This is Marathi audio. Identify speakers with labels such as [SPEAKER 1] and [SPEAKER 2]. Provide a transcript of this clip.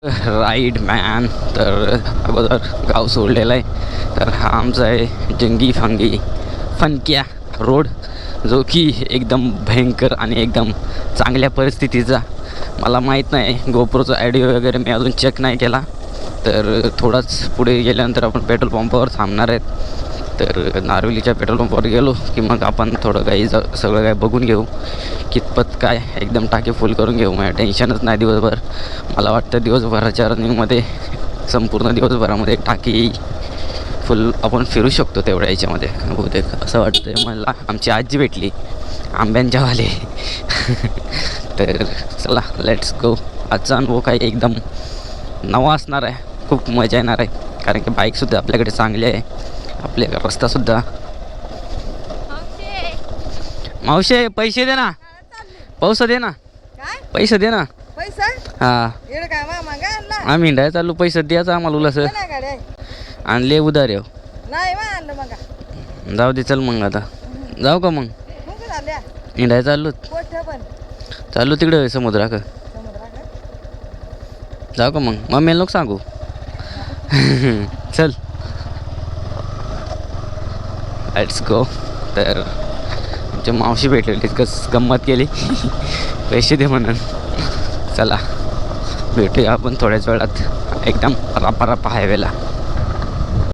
[SPEAKER 1] Ride man. तर अगोदर गाव सोडलेलं आहे. तर हा आमचा आहे जंगी फंगी फनक्या रोड, जो की एकदम भयंकर आणि एकदम चांगल्या परिस्थितीचा. मला माहीत नाही गोप्रोचा ऑडिओ वगैरे मी अजून चेक नाही केला. तर थोडाच पुढे गेल्यानंतर आपण पेट्रोल पंपावर थांबणार आहेत. तर नारवलीच्या पेट्रोल पंपावर गेलो की मग आपण थोडं काही सगळं काही बघून घेऊ, कितपत काय एकदम टाके फुल करून घेऊ. माझ्या टेन्शनच नाही दिवसभर. मला वाटतं दिवसभराच्या रनिंगमध्ये संपूर्ण दिवसभरामध्ये टाकी फुल आपण फिरू शकतो तेवढ्या याच्यामध्ये बहुतेक असं वाटतं मला. आमची आजी भेटली आंब्यांच्यावाले. तर चला लेट्स गो. आजचा अनुभव काही एकदम नवा असणार आहे. खूप मजा येणार आहे कारण की बाईकसुद्धा आपल्याकडे चांगली आहे. आपल्या रस्तासुद्धा. मावशे पैसे दे ना, पैसे दे ना, पैसे दे ना. हां आम्ही हिंडाय चालू, पैसे द्यायचा आम्हाला उलास आणले उधार येऊ. जाऊ दे चल मग आता जाऊ का मग हिंडाय चालू तिकडे समुद्रा का जाऊ का मग मम्मीला नको सांगू. चल लेट्स गो. तर आमच्या मावशी भेटलेली कस गंमत केली. पैसे दे म्हणून. चला भेटूया आपण थोड्याच वेळात एकदम रपा हायवेला.